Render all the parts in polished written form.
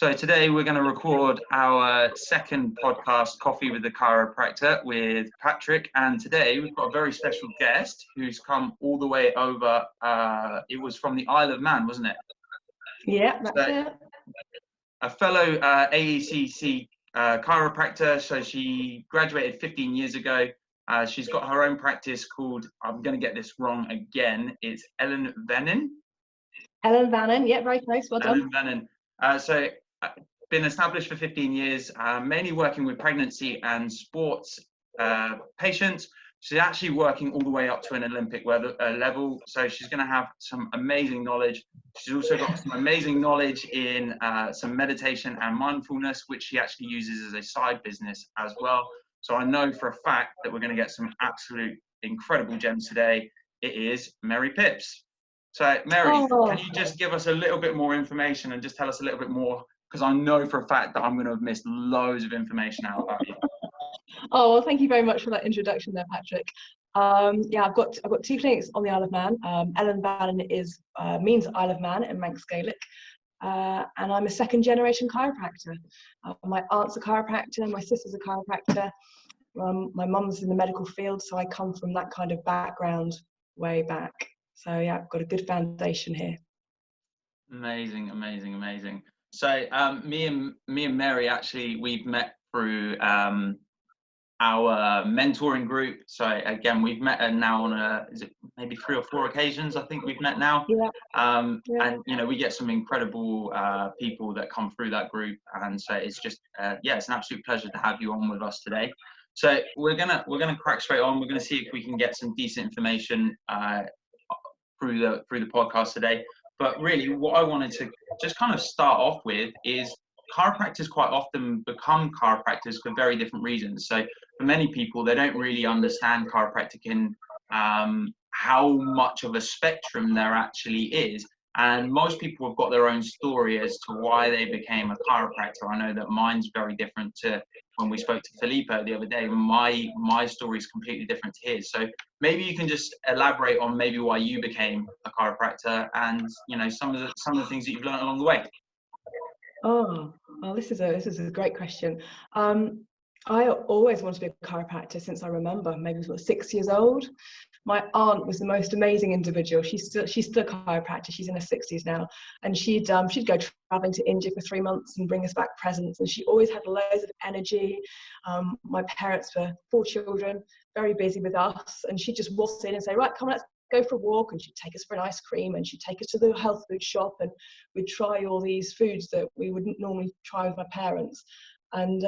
So today we're going to record our second podcast, Coffee with the Chiropractor, with Patrick. And today we've got a very special guest who's come all the way over. It was from the Isle of Man, wasn't it? Yeah, that's it. A fellow AECC chiropractor. So she graduated 15 years ago. She's got her own practice called, I'm going to get this wrong again, it's Ellen Vannin. Ellen Vannin, yeah, very close, well done. Ellen Vannin. So been established for 15 years, mainly working with pregnancy and sports patients. She's actually working all the way up to an Olympic level, so she's going to have some amazing knowledge. She's also got some amazing knowledge in some meditation and mindfulness, which she actually uses as a side business as well. So I know for a fact that we're going to get some absolute incredible gems today. It is Mary Pips. So Mary, can you just give us a little bit more information and just tell us a little bit more? Because I know for a fact that I'm going to have missed loads of information out about you. Oh, well, thank you very much for that introduction there, Patrick. Yeah, I've got two clinics on the Isle of Man. Ellen Vannin means Isle of Man in Manx Gaelic. And I'm a second generation chiropractor. My aunt's a chiropractor, my sister's a chiropractor. My mum's in the medical field, so I come from that kind of background way back. So yeah, I've got a good foundation here. Amazing, amazing, amazing. So me and Mary, actually, we've met through our mentoring group. So again, we've met now on is it maybe 3 or 4 occasions, I think we've met now. Yeah. And you know, we get some incredible people that come through that group, and so it's just yeah, it's an absolute pleasure to have you on with us today. So we're gonna crack straight on. We're gonna see if we can get some decent information through the podcast today. But really, what I wanted to just kind of start off with is chiropractors quite often become chiropractors for very different reasons. So for many people, they don't really understand chiropractic in how much of a spectrum there actually is. And most people have got their own story as to why they became a chiropractor. I know that mine's very different to when we spoke to Filippo the other day. My story is completely different to his. So maybe you can just elaborate on maybe why you became a chiropractor and, you know, some of the things that you've learned along the way. Oh, well, this is a great question. I always wanted to be a chiropractor since I remember, maybe I was 6 years old. My aunt was the most amazing individual. She's still a chiropractor. She's in her 60s now, and she'd go traveling to India for 3 months and bring us back presents. And she always had loads of energy. My parents were 4 children, very busy with us, and she'd just waltz in and say, "Right, come on, let's go for a walk." And she'd take us for an ice cream, and she'd take us to the health food shop, and we'd try all these foods that we wouldn't normally try with my parents. And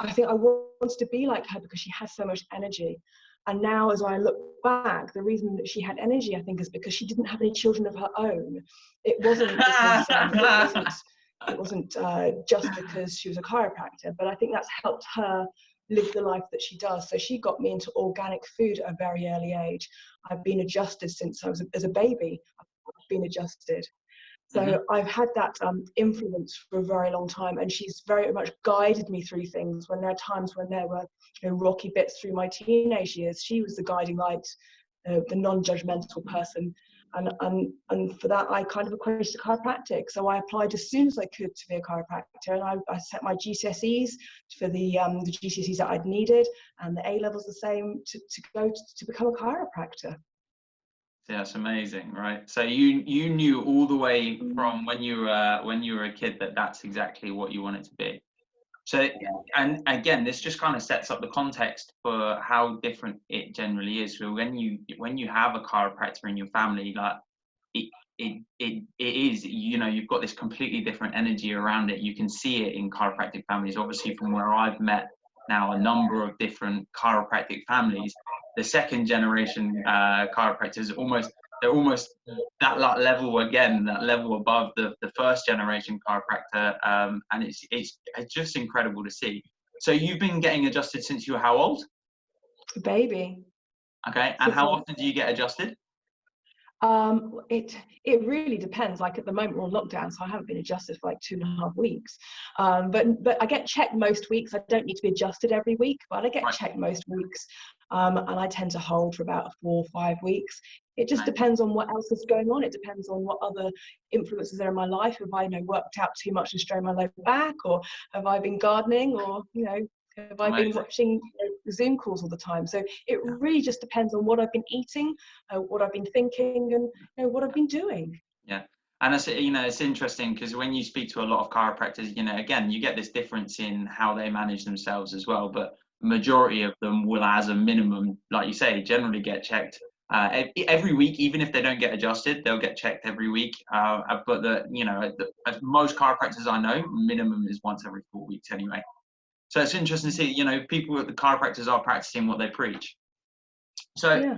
I think I wanted to be like her because she had so much energy. And now, as I look back, the reason that she had energy, I think, is because she didn't have any children of her own. It wasn't because, it wasn't just because she was a chiropractor, but I think that's helped her live the life that she does. So she got me into organic food at a very early age. I've been adjusted since I was as a baby. I've been adjusted. So I've had that influence for a very long time, and she's very much guided me through things. When there are times when there were rocky bits through my teenage years, she was the guiding light, the non-judgmental person. And for that, I kind of equated to chiropractic. So I applied as soon as I could to be a chiropractor, and I set my GCSEs for the GCSEs that I'd needed, and the A levels the same to become a chiropractor. Yeah, that's amazing, right? So you knew all the way from when you were a kid that that's exactly what you wanted to be. So, and again, this just kind of sets up the context for how different it generally is. So when you have a chiropractor in your family, like it is, you know, you've got this completely different energy around it. You can see it in chiropractic families. Obviously, from where I've met now a number of different chiropractic families, the second generation chiropractors they're almost that level again, that level above the first generation chiropractor, and it's just incredible to see. So you've been getting adjusted since you were how old? Baby. Okay, and how often do you get adjusted? It really depends. Like at the moment we're on lockdown, so I haven't been adjusted for like 2.5 weeks. But I get checked most weeks. I don't need to be adjusted every week, but I get checked most weeks. and I tend to hold for about 4 or 5 weeks. It just depends on what else is going on. It depends on what other influences are in my life. Have I, worked out too much and strained my lower back, or have I been gardening, or have I been watching Zoom calls all the time? So it really just depends on what I've been eating, what I've been thinking, and what I've been doing. Yeah. And it's, it's interesting because when you speak to a lot of chiropractors, again, you get this difference in how they manage themselves as well. But the majority of them will, as a minimum, like you say, generally get checked every week. Even if they don't get adjusted, they'll get checked every week. But as most chiropractors I know, minimum is once every 4 weeks anyway. So it's interesting to see, people at the chiropractors are practicing what they preach. So Yeah.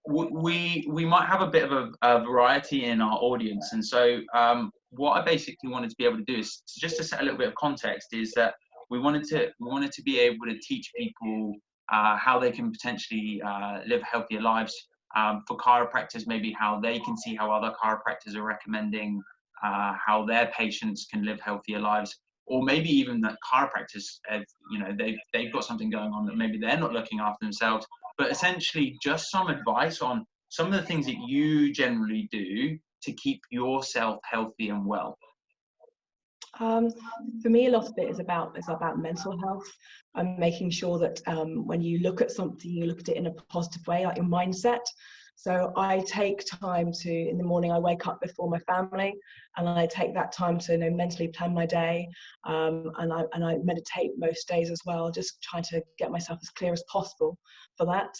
we might have a bit of a variety in our audience, and so what I basically wanted to be able to do is just to set a little bit of context, is that we wanted to be able to teach people how they can potentially live healthier lives. For chiropractors, maybe how they can see how other chiropractors are recommending how their patients can live healthier lives, or maybe even that chiropractors have, they've got something going on that maybe they're not looking after themselves. But essentially just some advice on some of the things that you generally do to keep yourself healthy and well. For me, a lot of it is about mental health, and making sure that when you look at something, you look at it in a positive way, like your mindset. So I take time to, in the morning, I wake up before my family, and I take that time to mentally plan my day, and I meditate most days as well, just trying to get myself as clear as possible for that.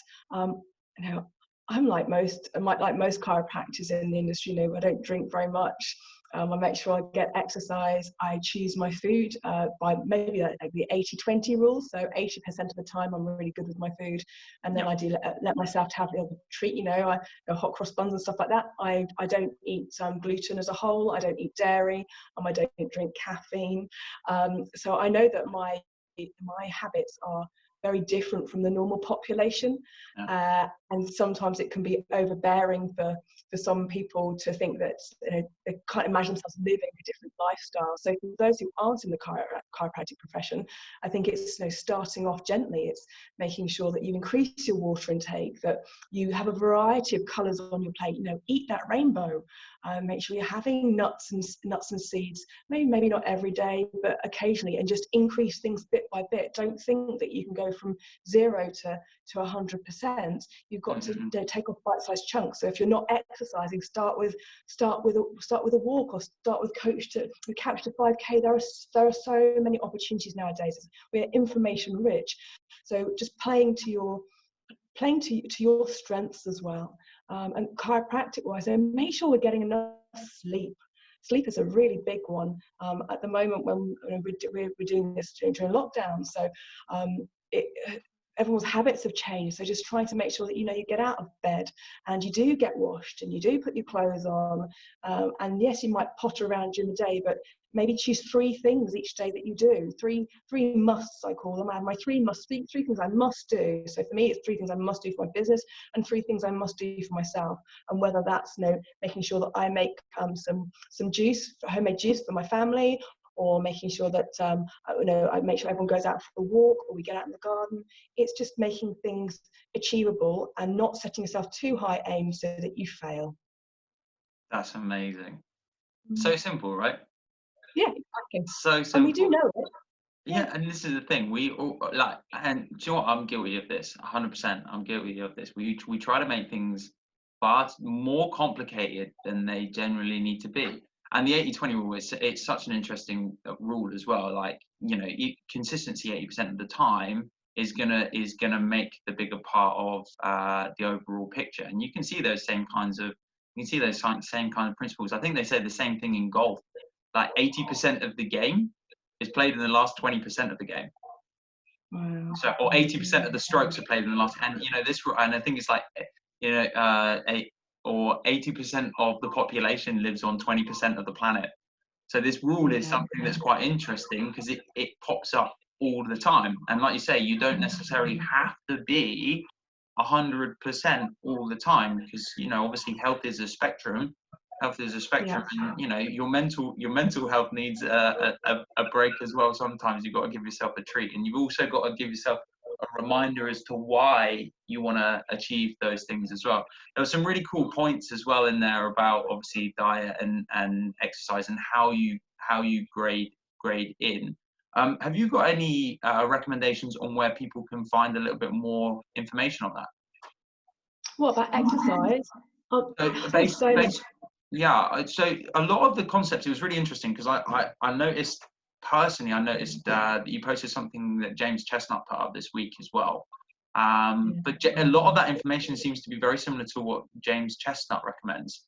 I'm like most chiropractors in the industry. I don't drink very much. I make sure I get exercise. I choose my food by maybe like the 80-20 rule. So 80% of the time I'm really good with my food, and then I do let myself have a treat. Hot cross buns and stuff like that. I don't eat gluten as a whole. I don't eat dairy. I don't drink caffeine. So I know that my habits are very different from the normal population, and sometimes it can be overbearing for some people to think that they can't imagine themselves living a different lifestyle. So for those who aren't in the chiropractic profession, I think it's starting off gently. It's making sure that you increase your water intake, that you have a variety of colours on your plate. Eat that rainbow. Make sure you're having nuts and seeds. Maybe not every day, but occasionally, and just increase things bit by bit. Don't think that you can go from 0 to 100%. You've got to take off bite-sized chunks. So if you're not exercising, start with a walk, or start with couch to 5K. There are so many opportunities nowadays. We're information rich. So just playing to your strengths as well. And chiropractic wise, and make sure we're getting enough sleep. Sleep is a really big one at the moment when we're doing this during lockdown. So everyone's habits have changed. So just trying to make sure that you get out of bed and you do get washed and you do put your clothes on. And yes, you might potter around during the day, but maybe choose 3 things each day that you do. Three musts, I call them. I have my 3 things I must do. So for me, it's 3 things I must do for my business and 3 things I must do for myself. And whether that's making sure that I make some juice, homemade juice for my family, or making sure that I make sure everyone goes out for a walk, or we get out in the garden. It's just making things achievable and not setting yourself too high aims so that you fail. That's amazing. So simple, right? Yeah, exactly. So simple. And we do know it. Yeah, and this is the thing. We all and do you know what? I'm guilty of this. 100%. I'm guilty of this. We try to make things far more complicated than they generally need to be. And the 80-20 rule it's such an interesting rule as well. Like, consistency 80% of the time is gonna make the bigger part of the overall picture. And you can see those same kind of principles. I think they say the same thing in golf. Like 80% of the game is played in the last 20% of the game. Wow. So, or 80% of the strokes are played in the last, and and I think it's like, or 80% of the population lives on 20% of the planet. So this rule is something that's quite interesting because it pops up all the time. And like you say, you don't necessarily have to be 100% all the time, because obviously health is a spectrum. Yeah. And your mental health needs a break as well. Sometimes you've got to give yourself a treat, and you've also got to give yourself a reminder as to why you want to achieve those things as well. There were some really cool points as well in there about obviously diet and exercise and how you grade in. Have you got any recommendations on where people can find a little bit more information on that? What about exercise? Yeah, so a lot of the concepts, it was really interesting because I noticed that you posted something that James Chestnut put up this week as well. But a lot of that information seems to be very similar to what James Chestnut recommends.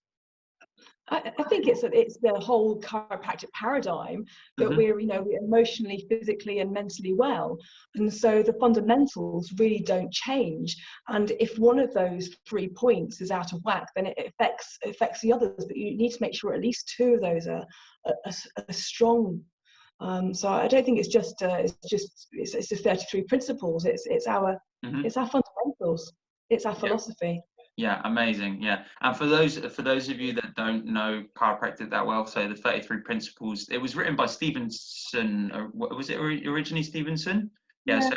I think it's the whole chiropractic paradigm that we're emotionally, physically, and mentally well, and so the fundamentals really don't change. And if one of those 3 points is out of whack, then it affects the others. But you need to make sure at least 2 of those are strong. So I don't think it's the 33 principles. It's our fundamentals. It's our philosophy. Yeah, amazing. Yeah, and for those of you that don't know chiropractic that well, so the 33 principles, it was written by Stevenson. Or was it originally Stevenson? Yeah. So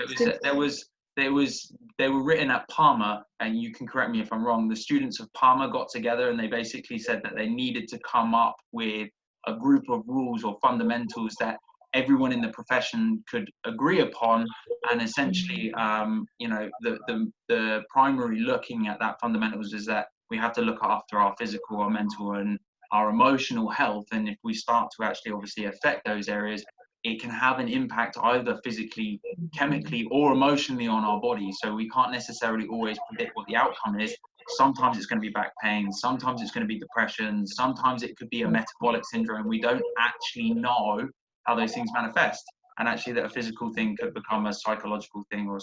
they were written at Palmer, and you can correct me if I'm wrong. The students of Palmer got together and they basically said that they needed to come up with a group of rules or fundamentals that everyone in the profession could agree upon, and essentially, the primary looking at that fundamentals is that we have to look after our physical, our mental, and our emotional health. And if we start to actually obviously affect those areas, it can have an impact either physically, chemically, or emotionally on our body. So we can't necessarily always predict what the outcome is. Sometimes it's going to be back pain, sometimes it's going to be depression, sometimes it could be a metabolic syndrome. We don't actually know how those things manifest, and actually that a physical thing could become a psychological thing, or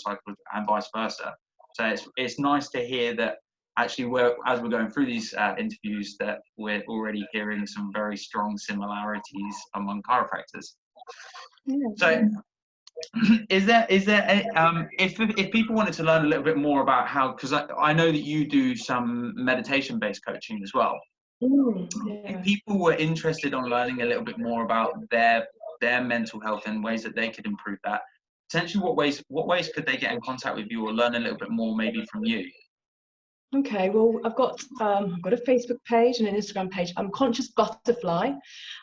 and vice versa. So it's nice to hear that actually as we're going through these interviews, that we're already hearing some very strong similarities among chiropractors. So is there if people wanted to learn a little bit more about how, because I know that you do some meditation based coaching as well, if people were interested on learning a little bit more about their mental health and ways that they could improve that, essentially what ways could they get in contact with you or learn a little bit more maybe from you? Okay, well, I've got a Facebook page and an Instagram page. I'm Conscious Butterfly,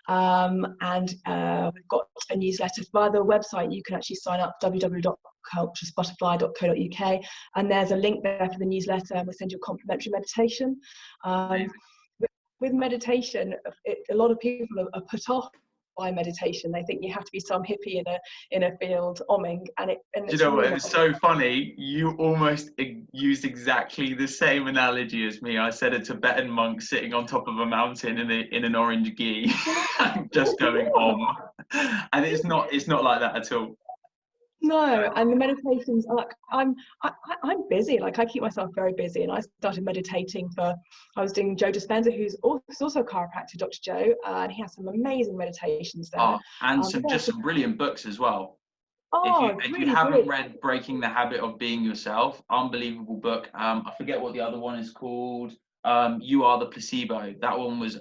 and we've got a newsletter via the website. You can actually sign up, www.consciousbutterfly.co.uk, and there's a link there for the newsletter, and we'll send you a complimentary meditation. With meditation, a lot of people are put off by meditation. They think you have to be some hippie in a field omming, and you know what, it was so funny, you almost used exactly the same analogy as me. I said a Tibetan monk sitting on top of a mountain in an orange gi just going om, and it's not like that at all. No, and the meditations are like, I'm busy. Like, I keep myself very busy, and I started meditating I was doing Joe Dispenza, who's also a chiropractor, Dr. Joe, and he has some amazing meditations there. Oh, and some brilliant books as well. Oh, if you haven't read Breaking the Habit of Being Yourself, unbelievable book. I forget what the other one is called. You Are the Placebo. That one was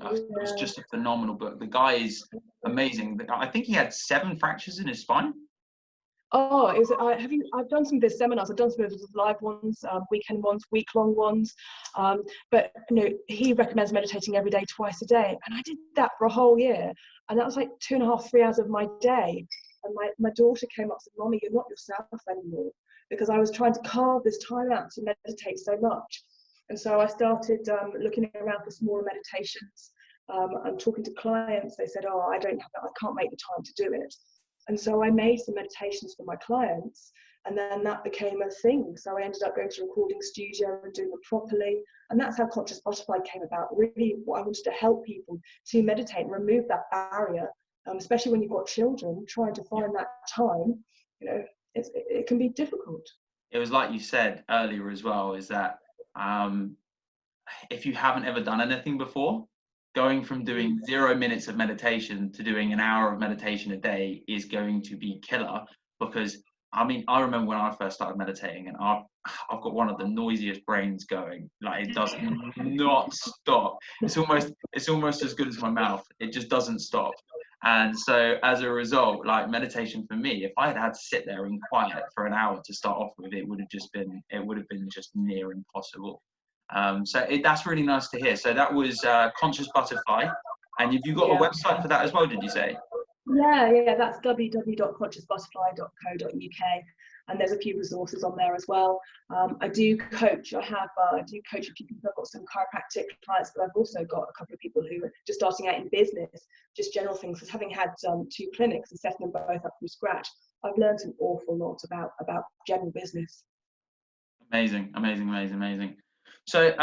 just a phenomenal book. The guy is amazing. I think he had 7 fractures in his spine. Oh, I've done some of his seminars. I've done some of his live ones, weekend ones, week-long ones. But he recommends meditating every day, twice a day, and I did that for a whole year, and that was like 2.5, 3 hours of my day. And my daughter came up and said, "Mommy, you're not yourself anymore," because I was trying to carve this time out to meditate so much. And so I started looking around for smaller meditations. And talking to clients, they said, "Oh, I can't make the time to do it." And so I made some meditations for my clients, and then that became a thing. So I ended up going to a recording studio and doing them properly. And that's how Conscious Butterfly came about. Really, what I wanted to help people to meditate and remove that barrier, especially when you've got children, trying to find that time, it can be difficult. It was like you said earlier as well, is that if you haven't ever done anything before, going from doing 0 minutes of meditation to doing an hour of meditation a day is going to be killer. Because I remember when I first started meditating, and I've got one of the noisiest brains going. Like, it does not stop. It's almost as good as my mouth. It just doesn't stop. And so as a result, like meditation for me, if I had had to sit there in quiet for an hour to start off with, it would have been just near impossible. That's really nice to hear. So that was Conscious Butterfly. And have you got a Yeah. website for that as well, did you say? Yeah, that's www.consciousbutterfly.co.uk, and there's a few resources on there as well. I do coach. I do coach a few people. I've got some chiropractic clients, but I've also got a couple of people who are just starting out in business, just general things. Because having had 2 clinics and setting them both up from scratch, I've learned an awful lot about general business. Amazing, amazing, amazing, amazing. So,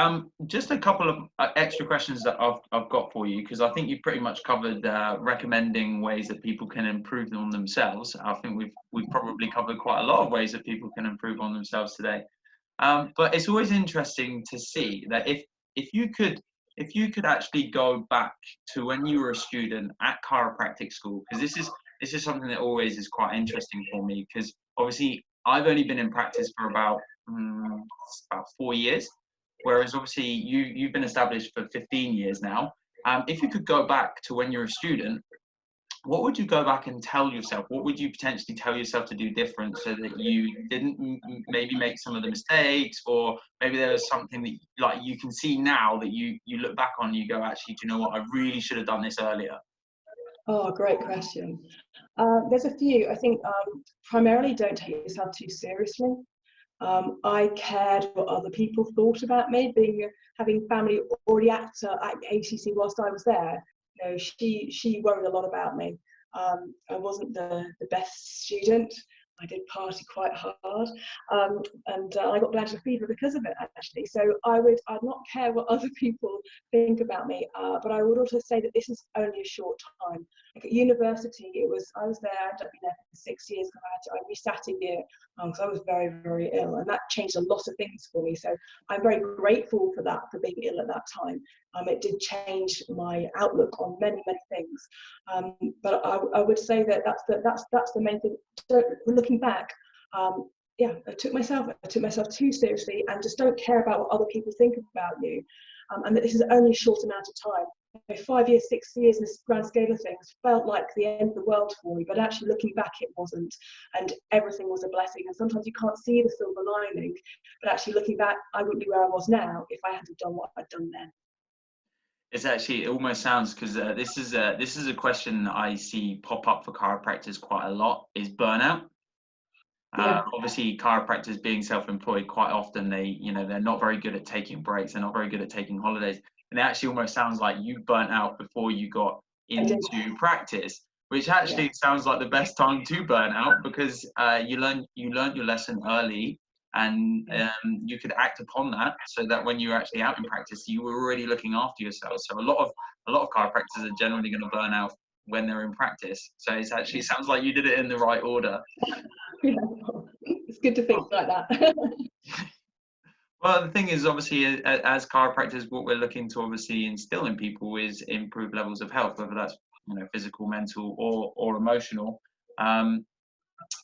just a couple of extra questions that I've got for you, because I think you've pretty much covered recommending ways that people can improve on themselves. I think we've probably covered quite a lot of ways that people can improve on themselves today. But it's always interesting to see that if you could actually go back to when you were a student at chiropractic school, because this is something that always is quite interesting for me, because obviously I've only been in practice for about 4 years, whereas obviously you've been established for 15 years now. If you could go back to when you're a student, what would you go back and tell yourself? What would you potentially tell yourself to do different so that you didn't maybe make some of the mistakes, or maybe there was something that like you can see now that you look back on and you go, actually, do you know what? I really should have done this earlier. Oh, great question. There's a few. I think primarily don't take yourself too seriously. I cared what other people thought about me, having family already at ACC whilst I was there. You know, she worried a lot about me. I wasn't the best student. I did party quite hard, and I got glandular fever because of it, actually. So I'd not care what other people think about me, but I would also say that this is only a short time. Like at university, I was there. I'd been there for 6 years. I resat a year because I was very, very ill, and that changed a lot of things for me. So I'm very grateful for that, for being ill at that time. It did change my outlook on many, many things. But I would say that that's the main thing. Looking back, I took myself too seriously, and just don't care about what other people think about you, and that this is only a short amount of time. 5 years, 6 years in this grand scale of things felt like the end of the world for me, but actually looking back it wasn't, and everything was a blessing. And sometimes you can't see the silver lining, but actually looking back, I wouldn't be where I was now if I hadn't done what I'd done then. It's actually, it almost sounds, because this is a question that I see pop up for chiropractors quite a lot, is burnout. Yeah. Obviously, chiropractors being self-employed, quite often they're not very good at taking breaks. They're not very good at taking holidays, and it actually almost sounds like you burnt out before you got into practice, which actually sounds like the best time to burn out, because you learned your lesson early, and you could act upon that, so that when you're actually out in practice, you were already looking after yourself. So a lot of chiropractors are generally going to burn out when they're in practice. So it sounds like you did it in the right order. Yeah. It's good to think like that. Well, the thing is, obviously, as chiropractors, what we're looking to obviously instill in people is improved levels of health, whether that's physical, mental, or emotional.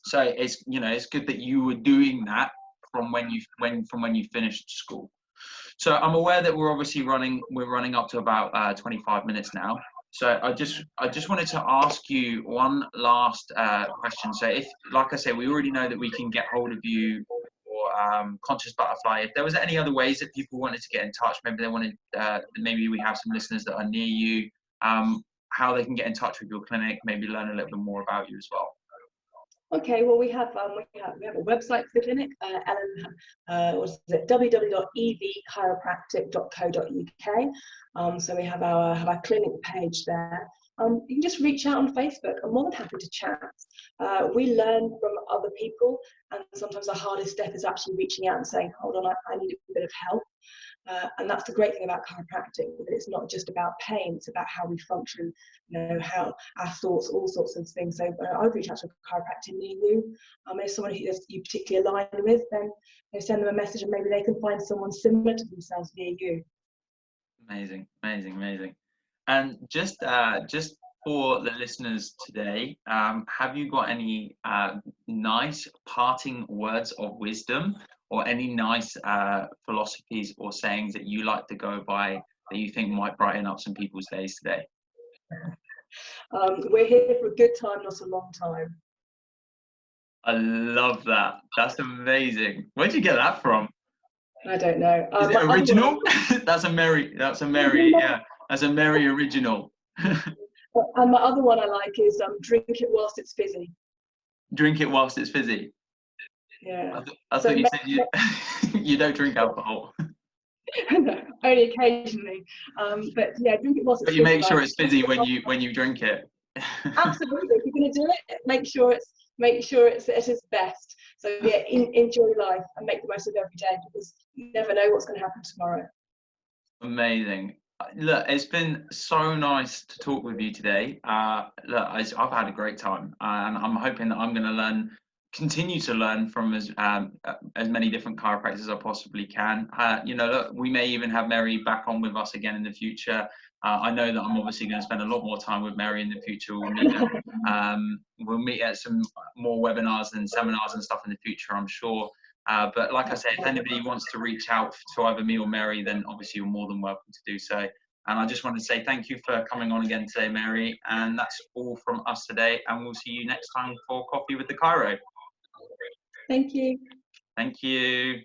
So it's good that you were doing that from when you finished school. So I'm aware that we're running up to about 25 minutes now. So I just wanted to ask you one last question. So if, like I say, we already know that we can get hold of you for Conscious Butterfly. If there was any other ways that people wanted to get in touch, maybe they wanted, maybe we have some listeners that are near you, how they can get in touch with your clinic, maybe learn a little bit more about you as well. Okay, well we have a website for the clinic, Ellen, what is it, www.evchiropractic.co.uk. So we have our clinic page there. You can just reach out on Facebook. I'm more than happy to chat. We learn from other people, and sometimes the hardest step is actually reaching out and saying, hold on, I need a bit of help. And that's the great thing about chiropractic, that it's not just about pain, it's about how we function, how our thoughts, all sorts of things. So I would reach out to a chiropractor near you. If someone who you particularly align with, then send them a message, and maybe they can find someone similar to themselves near you. Amazing, amazing, amazing. And just for the listeners today, have you got any nice parting words of wisdom, or any nice philosophies or sayings that you like to go by that you think might brighten up some people's days today? We're here for a good time, not a long time. I love that. That's amazing. Where'd you get that from? I don't know. Is it original? That's a merry, yeah, that's a merry original. And my other one I like is drink it whilst it's fizzy. Drink it whilst it's fizzy. Yeah. I thought you said you don't drink alcohol. No, only occasionally. But yeah, drink it whilst it's But you fizzy. make sure it's fizzy when you drink it. Absolutely. If you're going to do it, make sure it's at its best. So yeah, enjoy life and make the most of every day, because you never know what's going to happen tomorrow. Amazing. Look, it's been so nice to talk with you today. Look, I've had a great time, and I'm hoping that I'm going to continue to learn from as many different chiropractors as I possibly can. Look, we may even have Mary back on with us again in the future. I know that I'm obviously going to spend a lot more time with Mary in the future. We'll meet at some more webinars and seminars and stuff in the future, I'm sure. But like I say, if anybody wants to reach out to either me or Mary, then obviously you're more than welcome to do so. And I just want to say thank you for coming on again today, Mary. And that's all from us today. And we'll see you next time for Coffee with the Chiro. Thank you. Thank you.